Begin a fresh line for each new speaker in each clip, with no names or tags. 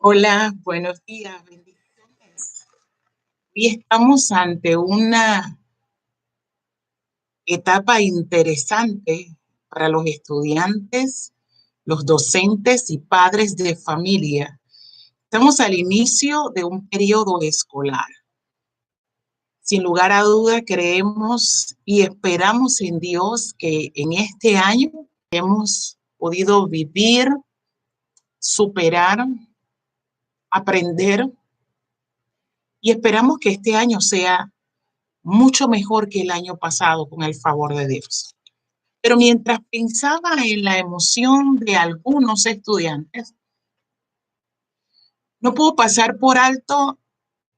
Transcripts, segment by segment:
Hola, buenos días, bendiciones. Hoy estamos ante una etapa interesante para los estudiantes, los docentes y padres de familia. Estamos al inicio de un periodo escolar. Sin lugar a duda, creemos y esperamos en Dios que en este año hemos podido vivir, superar, aprender y esperamos que este año sea mucho mejor que el año pasado con el favor de Dios. Pero mientras pensaba en la emoción de algunos estudiantes, no puedo pasar por alto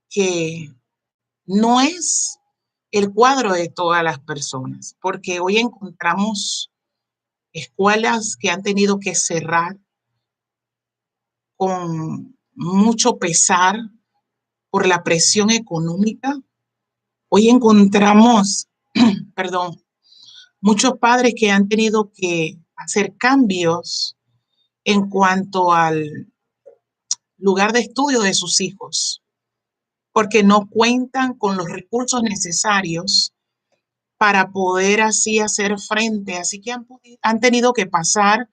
que no es el cuadro de todas las personas, porque hoy encontramos escuelas que han tenido que cerrar con mucho pesar por la presión económica. Hoy encontramos, perdón, muchos padres que han tenido que hacer cambios en cuanto al lugar de estudio de sus hijos, porque no cuentan con los recursos necesarios para poder así hacer frente. Así que han tenido que pasar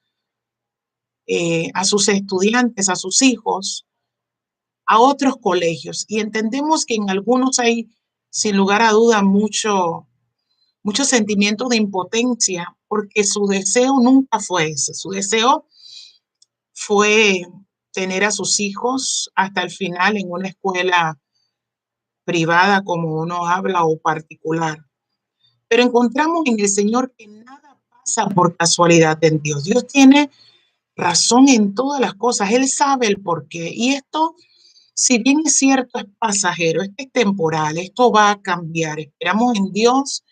a sus estudiantes, a sus hijos, a otros colegios. Y entendemos que en algunos hay, sin lugar a duda, mucho sentimiento de impotencia, porque su deseo nunca fue ese. Su deseo fue tener a sus hijos hasta el final en una escuela privada, como uno habla, o particular. Pero encontramos en el Señor que nada pasa por casualidad en Dios. Dios tiene razón en todas las cosas. Él sabe el porqué. Y esto, si bien es cierto, es pasajero, es temporal, esto va a cambiar. Esperamos en Dios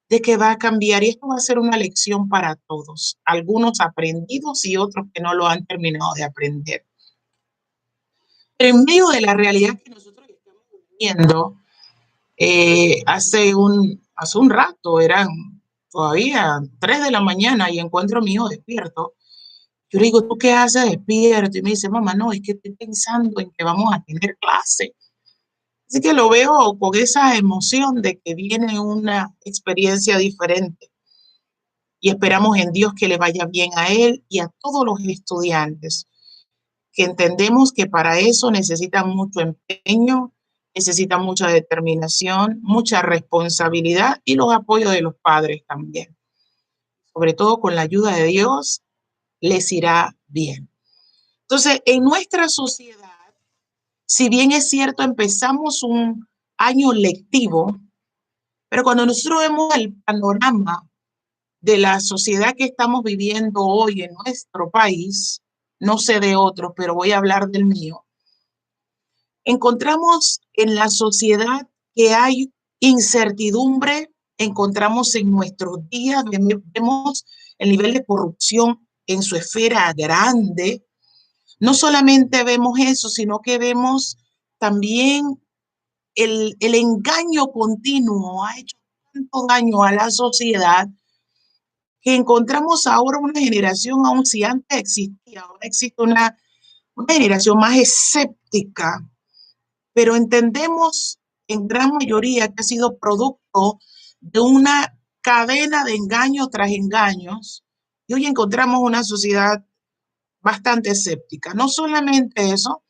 de que va a cambiar y esto va a ser una lección para todos, algunos aprendidos y otros que no lo han terminado de aprender. Pero en medio de la realidad que nosotros estamos viviendo, hace un rato, eran todavía 3 de la mañana y encuentro a mi hijo despierto. Yo le digo, ¿tú qué haces despierto? Y me dice, mamá, no, es que estoy pensando en que vamos a tener clase. Así que lo veo con esa emoción de que viene una experiencia diferente y esperamos en Dios que le vaya bien a él y a todos los estudiantes, que entendemos que para eso necesitan mucho empeño, necesitan mucha determinación, mucha responsabilidad y los apoyos de los padres también. Sobre todo con la ayuda de Dios, les irá bien. Entonces, en nuestra sociedad, si bien es cierto, empezamos un año lectivo, pero cuando nosotros vemos el panorama de la sociedad que estamos viviendo hoy en nuestro país, no sé de otros, pero voy a hablar del mío, encontramos en la sociedad que hay incertidumbre, encontramos en nuestros días, vemos el nivel de corrupción en su esfera grande. No solamente vemos eso, sino que vemos también el engaño continuo ha hecho tanto daño a la sociedad que encontramos ahora una generación, aun si antes existía, ahora existe una generación más escéptica, pero entendemos en gran mayoría que ha sido producto de una cadena de engaños tras engaños, y hoy encontramos una sociedad bastante escéptica. No solamente eso,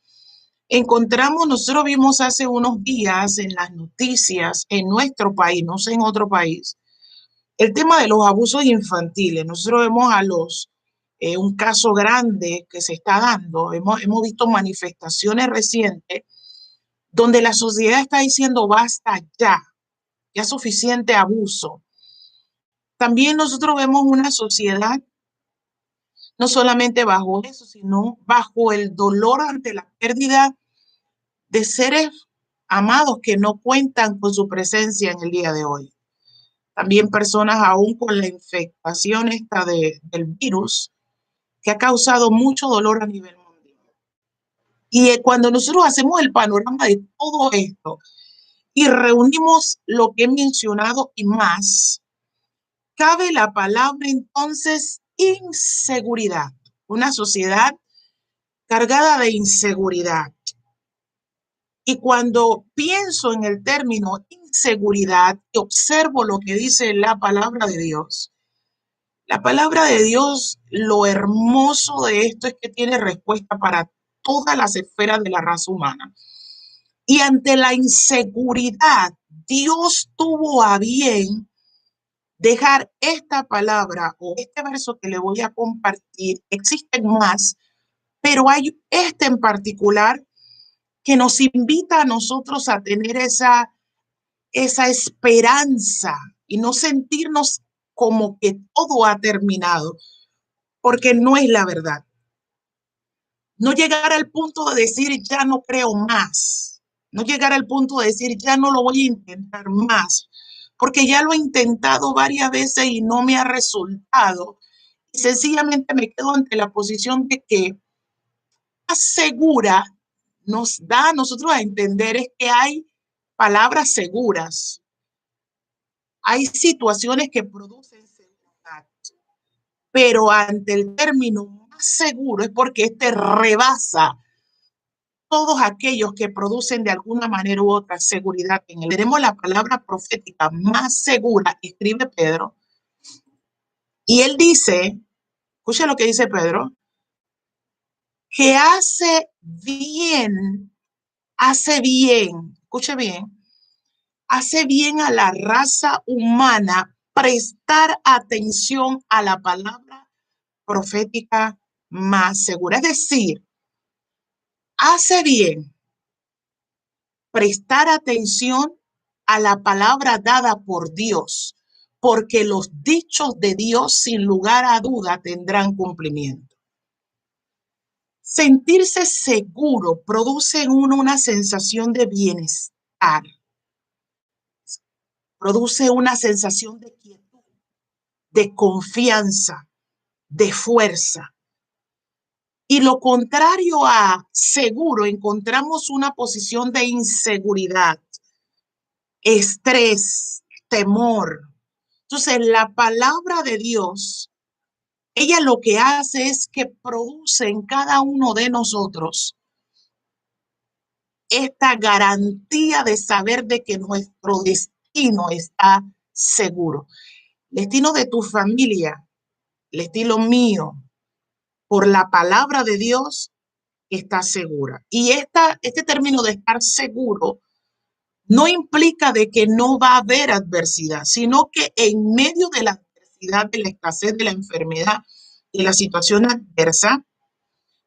nosotros vimos hace unos días en las noticias en nuestro país, no sé en otro país, el tema de los abusos infantiles. Nosotros vemos un caso grande que se está dando. Hemos visto manifestaciones recientes donde la sociedad está diciendo basta ya, ya suficiente abuso. También nosotros vemos una sociedad no solamente bajo eso, sino bajo el dolor ante la pérdida de seres amados que no cuentan con su presencia en el día de hoy. También personas aún con la infectación del virus que ha causado mucho dolor a nivel mundial. Y cuando nosotros hacemos el panorama de todo esto y reunimos lo que he mencionado y más, cabe la palabra entonces inseguridad. Una sociedad cargada de inseguridad. Y cuando pienso en el término inseguridad y observo lo que dice la palabra de Dios, lo hermoso de esto es que tiene respuesta para todas las esferas de la raza humana. Y ante la inseguridad, Dios tuvo a bien dejar esta palabra o este verso que le voy a compartir. Existen más, pero hay este en particular que nos invita a nosotros a tener esa esperanza y no sentirnos como que todo ha terminado, porque no es la verdad. No llegar al punto de decir ya no creo más, no llegar al punto de decir ya no lo voy a intentar más, porque ya lo he intentado varias veces y no me ha resultado. Y sencillamente me quedo ante la posición de que segura nos da a nosotros a entender es que hay palabras seguras, hay situaciones que producen seguridad, pero ante el término más seguro es porque este rebasa todos aquellos que producen de alguna manera u otra seguridad en él. Tenemos la palabra profética más segura, escribe Pedro, y él dice, escucha lo que dice Pedro, que hace bien, escuche bien, hace bien a la raza humana prestar atención a la palabra profética más segura. Es decir, hace bien prestar atención a la palabra dada por Dios, porque los dichos de Dios sin lugar a duda tendrán cumplimiento. Sentirse seguro produce en uno una sensación de bienestar, produce una sensación de quietud, de confianza, de fuerza. Y lo contrario a seguro, encontramos una posición de inseguridad, estrés, temor. Entonces, la palabra de Dios, ella lo que hace es que produce en cada uno de nosotros esta garantía de saber de que nuestro destino está seguro. El destino de tu familia, el destino mío, por la palabra de Dios, está segura. Y este término de estar seguro no implica de que no va a haber adversidad, sino que en medio de la adversidad, de la escasez, de la enfermedad, de la situación adversa,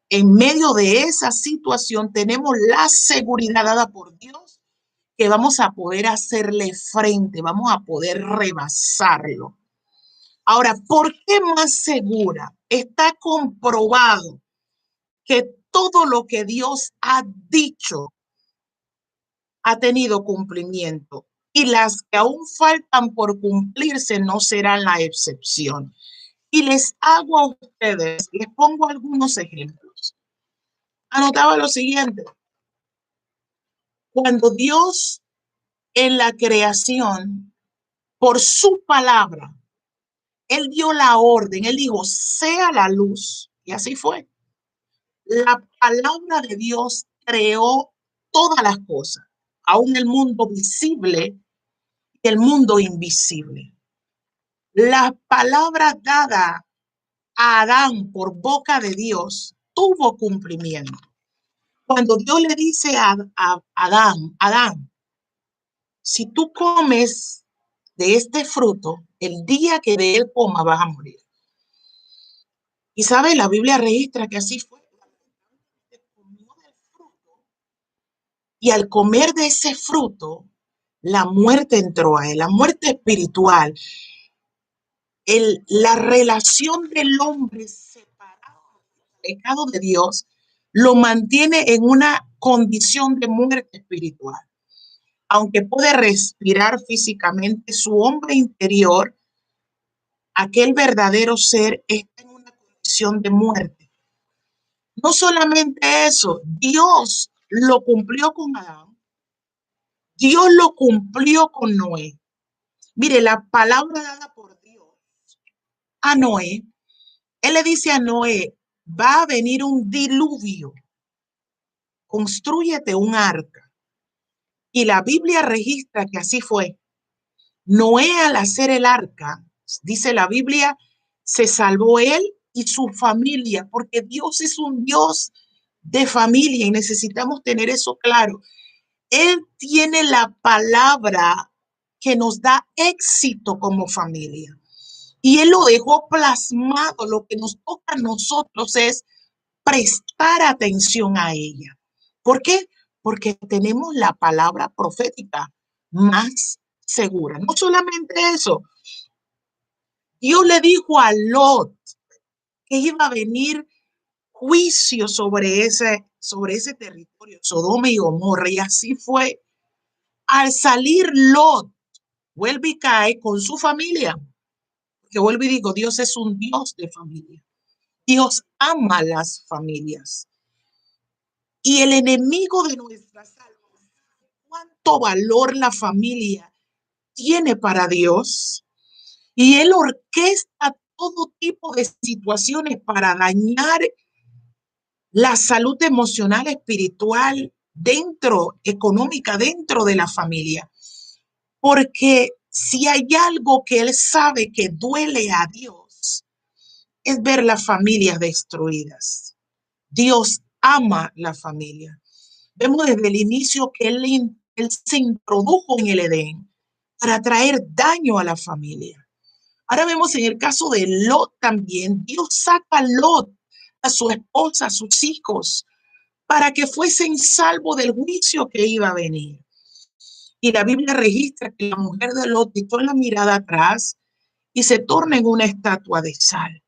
en medio de esa situación tenemos la seguridad dada por Dios que vamos a poder hacerle frente, vamos a poder rebasarlo. Ahora, ¿por qué más segura? Está comprobado que todo lo que Dios ha dicho ha tenido cumplimiento y las que aún faltan por cumplirse no serán la excepción. Y les hago a ustedes, les pongo algunos ejemplos. Anotaba lo siguiente. Cuando Dios en la creación, por su palabra, Él dio la orden, Él dijo, sea la luz, y así fue. La palabra de Dios creó todas las cosas, aún el mundo visible y el mundo invisible. La palabra dada a Adán por boca de Dios tuvo cumplimiento. Cuando Dios le dice a Adán, si tú comes de este fruto, el día que de él coma vas a morir. Y sabe, la Biblia registra que así fue. Y al comer de ese fruto, la muerte entró a él, la muerte espiritual, la relación del hombre separado del pecado de Dios, lo mantiene en una condición de muerte espiritual. Aunque puede respirar físicamente, su hombre interior, aquel verdadero ser, está en una condición de muerte. No solamente eso, Dios lo cumplió con Adán, Dios lo cumplió con Noé. Mire, la palabra dada por Dios a Noé, él le dice a Noé, va a venir un diluvio, constrúyete un arca. Y la Biblia registra que así fue. Noé, al hacer el arca, dice la Biblia, se salvó él y su familia, porque Dios es un Dios de familia y necesitamos tener eso claro. Él tiene la palabra que nos da éxito como familia. Y Él lo dejó plasmado. Lo que nos toca a nosotros es prestar atención a ella. ¿Por qué? Porque tenemos la palabra profética más segura. No solamente eso, Dios le dijo a Lot que iba a venir juicio sobre ese territorio, Sodoma y Gomorra, y así fue. Al salir Lot, vuelve y cae con su familia, que vuelvo y digo, Dios es un Dios de familia. Dios ama las familias. Y el enemigo de nuestras almas, ¿cuánto valor la familia tiene para Dios? Y Él orquesta todo tipo de situaciones para dañar la salud emocional, espiritual, económica, dentro de la familia. Porque si hay algo que Él sabe que duele a Dios, es ver las familias destruidas. Dios ama la familia. Vemos desde el inicio que él se introdujo en el Edén para traer daño a la familia. Ahora vemos en el caso de Lot también, Dios saca a Lot, a su esposa, a sus hijos, para que fuesen salvos del juicio que iba a venir. Y la Biblia registra que la mujer de Lot echó la mirada atrás y se torna en una estatua de sal.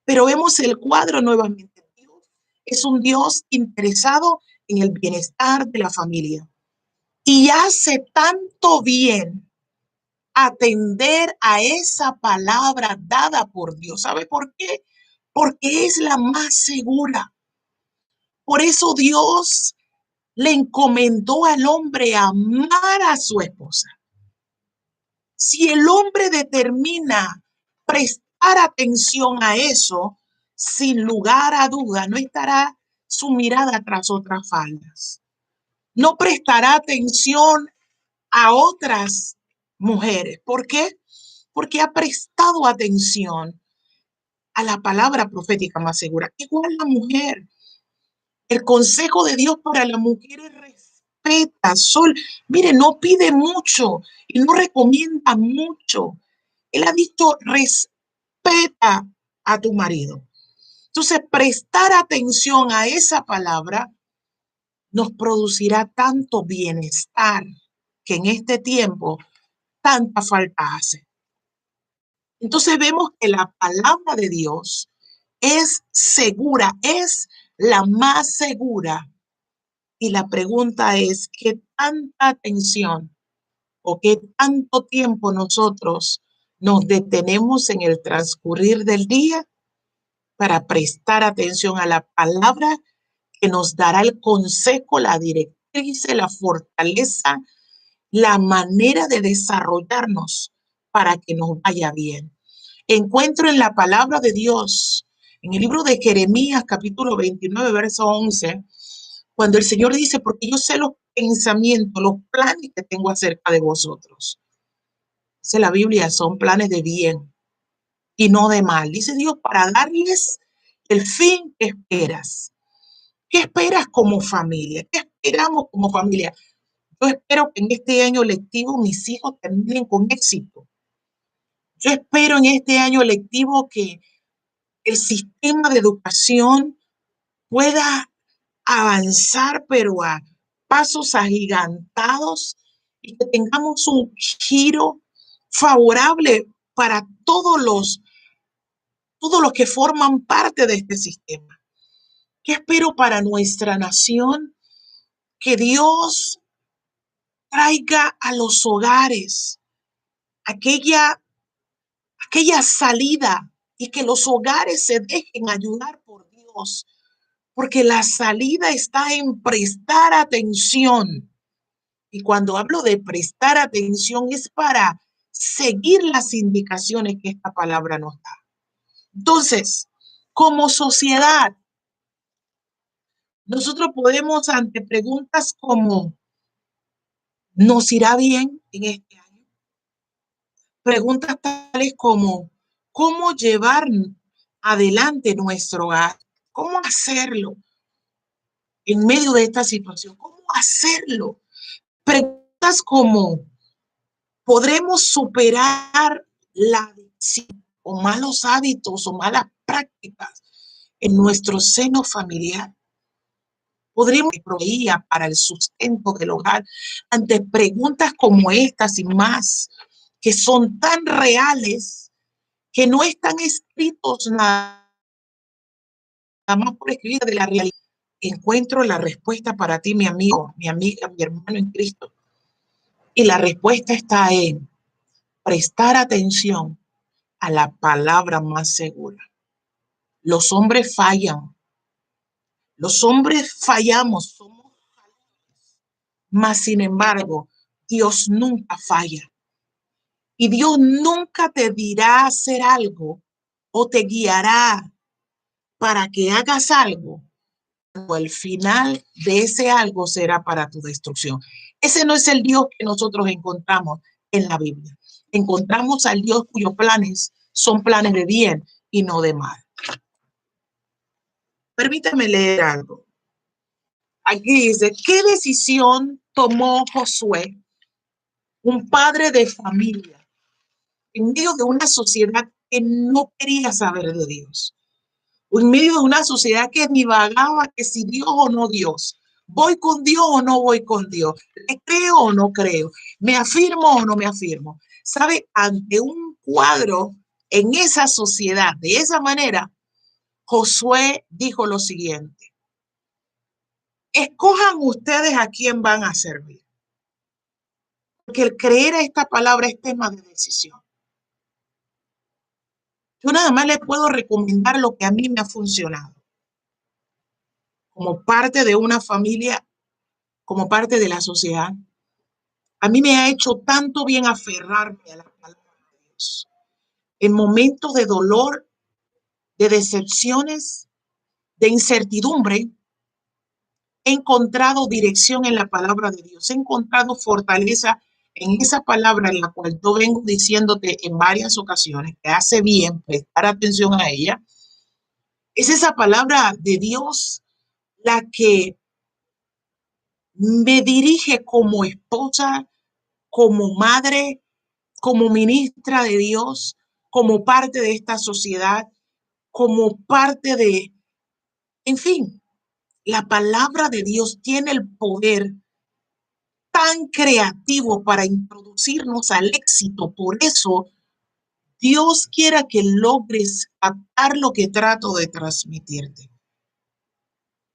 Pero vemos el cuadro nuevamente. Dios es un Dios interesado en el bienestar de la familia y hace tanto bien atender a esa palabra dada por Dios. ¿Sabe por qué? Porque es la más segura. Por eso Dios le encomendó al hombre amar a su esposa. Si el hombre determina prestar atención a eso, sin lugar a duda, no estará su mirada tras otras faldas. No prestará atención a otras mujeres. ¿Por qué? Porque ha prestado atención a la palabra profética más segura. Igual la mujer. El consejo de Dios para la mujer es respeta, mire, no pide mucho y no recomienda mucho. Él ha dicho, respeta a tu marido. Entonces, prestar atención a esa palabra nos producirá tanto bienestar que en este tiempo tanta falta hace. Entonces vemos que la palabra de Dios es segura, es la más segura. Y la pregunta es, ¿qué tanta atención o qué tanto tiempo nosotros nos detenemos en el transcurrir del día para prestar atención a la palabra que nos dará el consejo, la directriz, la fortaleza, la manera de desarrollarnos para que nos vaya bien? Encuentro en la palabra de Dios, en el libro de Jeremías, capítulo 29, verso 11, cuando el Señor dice, porque yo sé los pensamientos, los planes que tengo acerca de vosotros. Dice la Biblia, son planes de bien y no de mal. Dice Dios, para darles el fin que esperas. ¿Qué esperas como familia? ¿Qué esperamos como familia? Yo espero que en este año lectivo mis hijos terminen con éxito. Yo espero en este año lectivo que el sistema de educación pueda avanzar, pero a pasos agigantados y que tengamos un giro favorable para todos los que forman parte de este sistema. ¿Qué espero para nuestra nación? Que Dios traiga a los hogares aquella, aquella salida y que los hogares se dejen ayudar por Dios, porque la salida está en prestar atención. Y cuando hablo de prestar atención es para seguir las indicaciones que esta palabra nos da. Entonces, como sociedad, Nosotros podemos, ante preguntas como, ¿nos irá bien en este año? Preguntas tales como, ¿cómo llevar adelante nuestro hogar? ¿Cómo hacerlo en medio de esta situación? ¿Cómo hacerlo? Preguntas como, ¿podremos superar la adicción o malos hábitos o malas prácticas en nuestro seno familiar? ¿Podremos proveer para el sustento del hogar ante preguntas como estas y más, que son tan reales, que no están escritos nada más por escribir de la realidad? Encuentro la respuesta para ti, mi amigo, mi amiga, mi hermano en Cristo. Y la respuesta está en prestar atención a la palabra más segura. Los hombres fallan, los hombres fallamos, somos, mas sin embargo, Dios nunca falla. Y Dios nunca te dirá hacer algo o te guiará para que hagas algo, o el final de ese algo será para tu destrucción. Ese no es el Dios que nosotros encontramos en la Biblia. Encontramos al Dios cuyos planes son planes de bien y no de mal. Permítame leer algo. Aquí dice, ¿qué decisión tomó Josué, un padre de familia, en medio de una sociedad que no quería saber de Dios? En medio de una sociedad que divagaba que si Dios o no Dios, voy con Dios o no voy con Dios, le creo o no creo, me afirmo o no me afirmo. ¿Sabe? Ante un cuadro en esa sociedad, de esa manera, Josué dijo lo siguiente: escojan ustedes a quién van a servir, porque el creer a esta palabra es tema de decisión. Yo nada más les puedo recomendar lo que a mí me ha funcionado como parte de una familia, como parte de la sociedad. A mí me ha hecho tanto bien aferrarme a la palabra de Dios. En momentos de dolor, de decepciones, de incertidumbre, he encontrado dirección en la palabra de Dios. He encontrado fortaleza en esa palabra en la cual yo vengo diciéndote en varias ocasiones que hace bien prestar atención a ella. Es esa palabra de Dios la que me dirige como esposa, como madre, como ministra de Dios, como parte de esta sociedad, como parte de, en fin, la palabra de Dios tiene el poder tan creativo para introducirnos al éxito. Por eso, Dios quiera que logres captar lo que trato de transmitirte.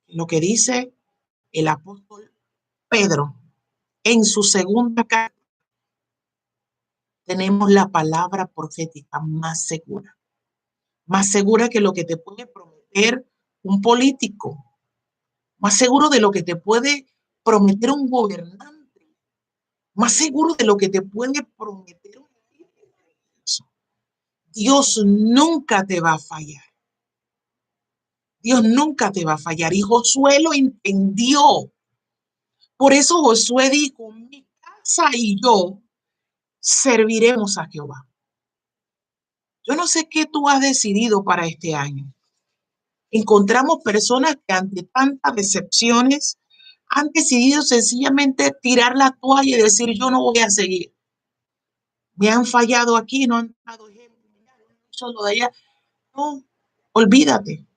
Lo que dice el apóstol Pedro en su segunda carta, tenemos la palabra profética más segura que lo que te puede prometer un político, más seguro de lo que te puede prometer un gobernante, más seguro de lo que te puede prometer un líder. Dios nunca te va a fallar. Dios nunca te va a fallar. Y Josué lo entendió. Por eso Josué dijo, mi casa y yo serviremos a Jehová. Yo no sé qué tú has decidido para este año. Encontramos personas que ante tantas decepciones han decidido sencillamente tirar la toalla y decir, yo no voy a seguir. Me han fallado aquí, no han dado ejemplo, solo de allá. No, olvídate.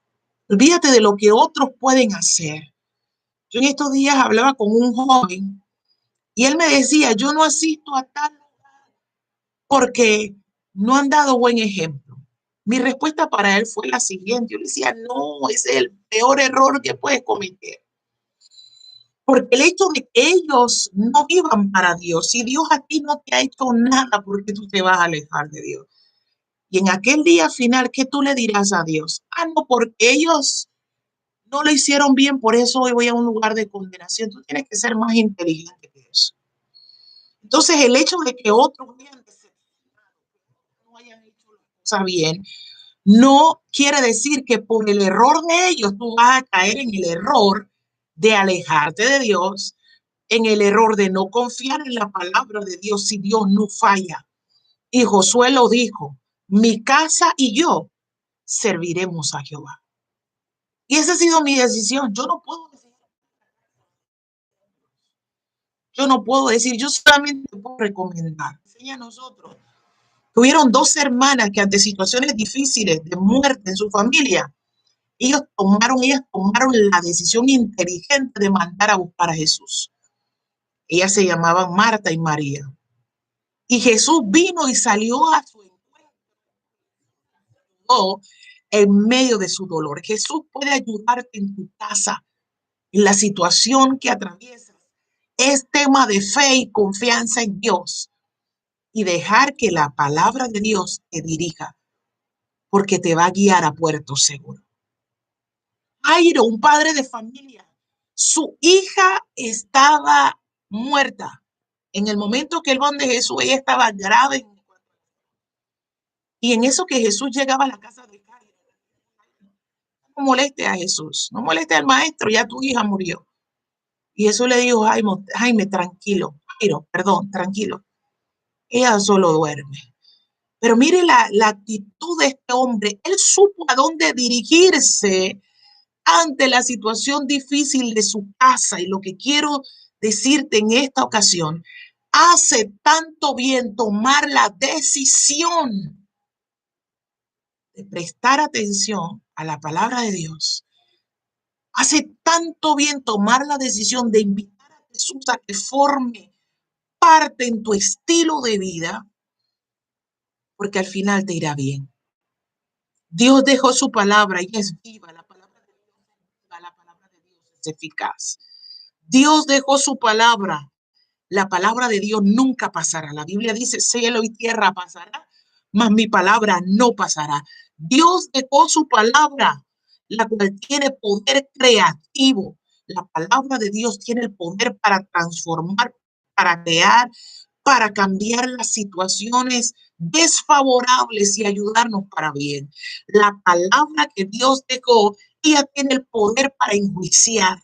Olvídate de lo que otros pueden hacer. Yo en estos días hablaba con un joven y él me decía, yo no asisto a tal lugar porque no han dado buen ejemplo. Mi respuesta para él fue la siguiente. Yo le decía, no, ese es el peor error que puedes cometer. Porque el hecho de que ellos no vivan para Dios, si Dios a ti no te ha hecho nada, ¿por qué tú te vas a alejar de Dios? Y en aquel día final, ¿qué tú le dirás a Dios? Ah, no, porque ellos no lo hicieron bien, por eso hoy voy a un lugar de condenación. Tú tienes que ser más inteligente que eso. Entonces, el hecho de que otros hayan decepcionado, no hayan hecho las cosas bien, no quiere decir que por el error de ellos tú vas a caer en el error de alejarte de Dios, en el error de no confiar en la palabra de Dios si Dios no falla. Y Josué lo dijo, mi casa y yo serviremos a Jehová. Y esa ha sido mi decisión. Yo no puedo decir, yo solamente puedo recomendar. Enseña a nosotros. Tuvieron dos hermanas que ante situaciones difíciles de muerte en su familia, ellas tomaron la decisión inteligente de mandar a buscar a Jesús. Ellas se llamaban Marta y María. Y Jesús vino y salió a su encuentro en medio de su dolor. Jesús puede ayudarte en tu casa, en la situación que atraviesas. Es tema de fe y confianza en Dios y dejar que la palabra de Dios te dirija, porque te va a guiar a puerto seguro. Jairo, un padre de familia, su hija estaba muerta. En el momento que él va donde Jesús, ella estaba grave. Y en eso que Jesús llegaba a la casa de Jairo, no moleste a Jesús, no moleste al maestro, ya tu hija murió. Y Jesús le dijo, Jaime, tranquilo, Jairo, perdón, tranquilo. Ella solo duerme. Pero mire la actitud de este hombre. Él supo a dónde dirigirse ante la situación difícil de su casa. Y lo que quiero decirte en esta ocasión, hace tanto bien tomar la decisión de prestar atención a la palabra de Dios. Hace tanto bien tomar la decisión de invitar a Jesús a que forme parte en tu estilo de vida, porque al final te irá bien. Dios dejó su palabra y es viva. La palabra de Dios es viva, la palabra de Dios es eficaz. Dios dejó su palabra. La palabra de Dios nunca pasará. La Biblia dice, cielo y tierra pasará, mas mi palabra no pasará. Dios dejó su palabra, la cual tiene poder creativo. La palabra de Dios tiene el poder para transformar, para crear, para cambiar las situaciones desfavorables y ayudarnos para bien. La palabra que Dios dejó, ella tiene el poder para enjuiciar.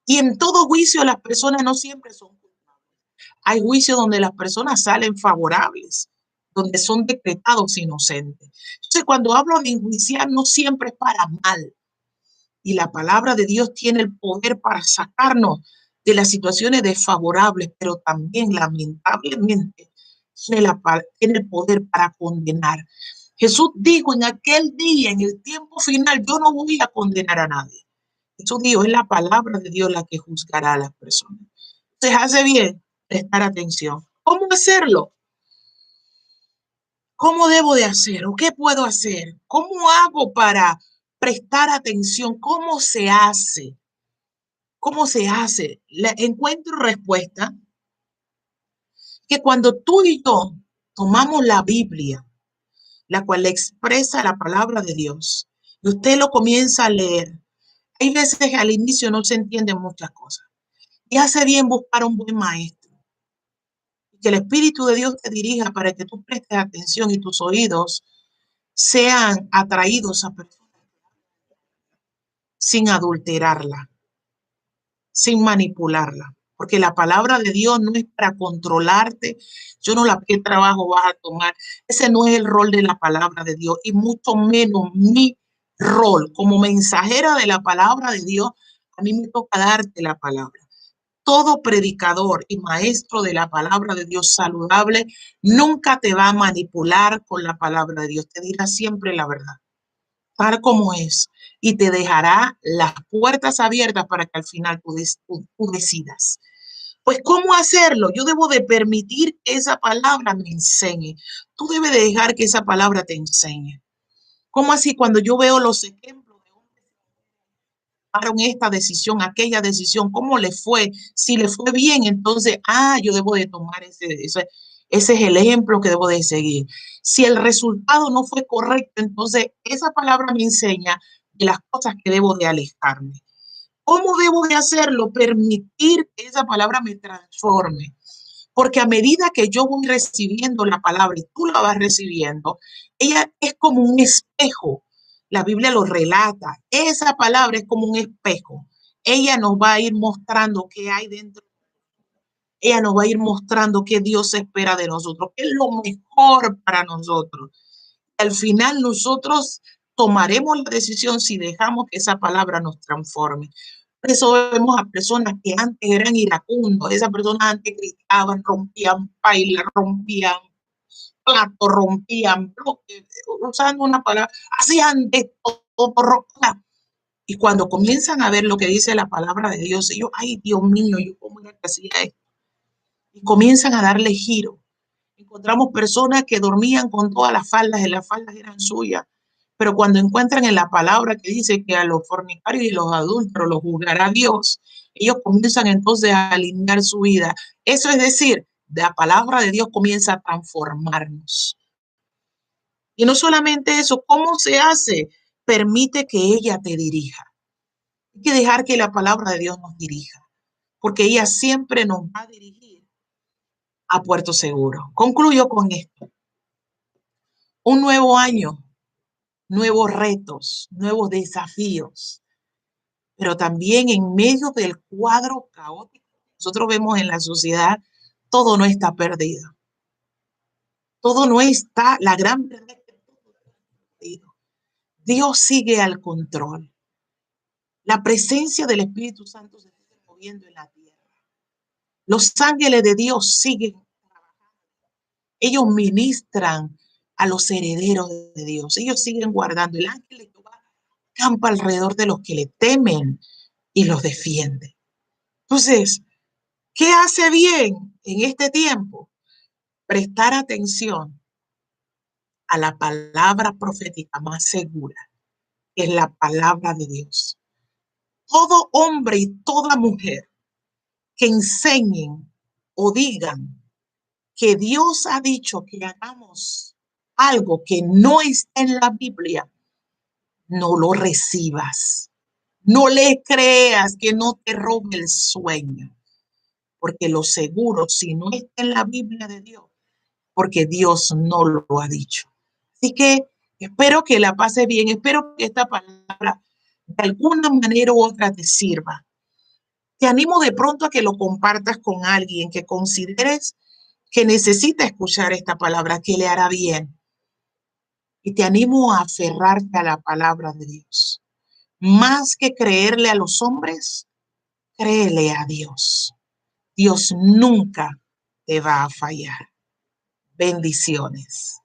Y en todo juicio las personas no siempre son culpables. Hay juicios donde las personas salen favorables, donde son decretados inocentes. Entonces, cuando hablo de enjuiciar, no siempre es para mal. Y la palabra de Dios tiene el poder para sacarnos de las situaciones desfavorables, pero también, lamentablemente, tiene el poder para condenar. Jesús dijo en aquel día, en el tiempo final, yo no voy a condenar a nadie. Jesús dijo, es la palabra de Dios la que juzgará a las personas. Entonces hace bien prestar atención. ¿Cómo hacerlo? ¿Cómo debo de hacer? ¿O qué puedo hacer? ¿Cómo hago para prestar atención? ¿Cómo se hace? ¿Cómo se hace? Encuentro respuesta que cuando tú y yo tomamos la Biblia, la cual expresa la palabra de Dios, y usted lo comienza a leer, hay veces que al inicio no se entienden muchas cosas. Y hace bien buscar un buen maestro. Que el Espíritu de Dios te dirija para que tú prestes atención y tus oídos sean atraídos a personas sin adulterarla, sin manipularla. Porque la palabra de Dios no es para controlarte. Yo no la qué trabajo vas a tomar. Ese no es el rol de la palabra de Dios y mucho menos mi rol como mensajera de la palabra de Dios. A mí me toca darte la palabra. Todo predicador y maestro de la palabra de Dios saludable nunca te va a manipular con la palabra de Dios. Te dirá siempre la verdad, tal como es, y te dejará las puertas abiertas para que al final tú decidas. Pues, ¿cómo hacerlo? Yo debo de permitir que esa palabra me enseñe. Tú debes de dejar que esa palabra te enseñe. ¿Cómo así? Cuando yo veo los ejemplos de hombres que tomaron esta decisión, aquella decisión, ¿cómo le fue? Si le fue bien, entonces, yo debo de tomar ese es el ejemplo que debo de seguir. Si el resultado no fue correcto, entonces esa palabra me enseña de las cosas que debo de alejarme. ¿Cómo debo de hacerlo? Permitir que esa palabra me transforme. Porque a medida que yo voy recibiendo la palabra y tú la vas recibiendo, ella es como un espejo. La Biblia lo relata. Esa palabra es como un espejo ella nos va a ir mostrando qué hay dentro. Ella nos va a ir mostrando qué Dios espera de nosotros, qué es lo mejor para nosotros. Al final nosotros tomaremos la decisión si dejamos que esa palabra nos transforme. Por eso vemos a personas que antes eran iracundos, esas personas antes gritaban, rompían pailas, rompían platos, rompían bloques, usando una palabra, hacían de todo. Y cuando comienzan a ver lo que dice la palabra de Dios, ellos, ay Dios mío, yo cómo era que hacía esto. Y comienzan a darle giro. Encontramos personas que dormían con todas las faldas y las faldas eran suyas, pero cuando encuentran en la palabra que dice que a los fornicarios y los adúlteros los juzgará Dios, ellos comienzan entonces a alinear su vida. Eso es decir, la palabra de Dios comienza a transformarnos. Y no solamente eso, ¿cómo se hace? Permite que ella te dirija. Hay que dejar que la palabra de Dios nos dirija, porque ella siempre nos va a dirigir a puerto seguro. Concluyo con esto. Un nuevo año, nuevos retos, nuevos desafíos, pero también en medio del cuadro caótico que nosotros vemos en la sociedad, todo no está perdido. Todo no está, la gran verdad es que todo está perdido. Dios sigue al control. La presencia del Espíritu Santo se sigue moviendo en la tierra. Los ángeles de Dios siguen trabajando. Ellos ministran a los herederos de Dios. Ellos siguen guardando. El ángel de Jehová campa alrededor de los que le temen y los defiende. Entonces, ¿qué hace bien en este tiempo? Prestar atención a la palabra profética más segura, que es la palabra de Dios. Todo hombre y toda mujer que enseñen o digan que Dios ha dicho que hagamos algo que no está en la Biblia, no lo recibas. No le creas, que no te robe el sueño, porque lo seguro, si no está en la Biblia de Dios, porque Dios no lo ha dicho. Así que espero que la pases bien, espero que esta palabra de alguna manera u otra te sirva. Te animo de pronto a que lo compartas con alguien que consideres que necesita escuchar esta palabra, que le hará bien. Y te animo a aferrarte a la palabra de Dios. Más que creerle a los hombres, créele a Dios. Dios nunca te va a fallar. Bendiciones.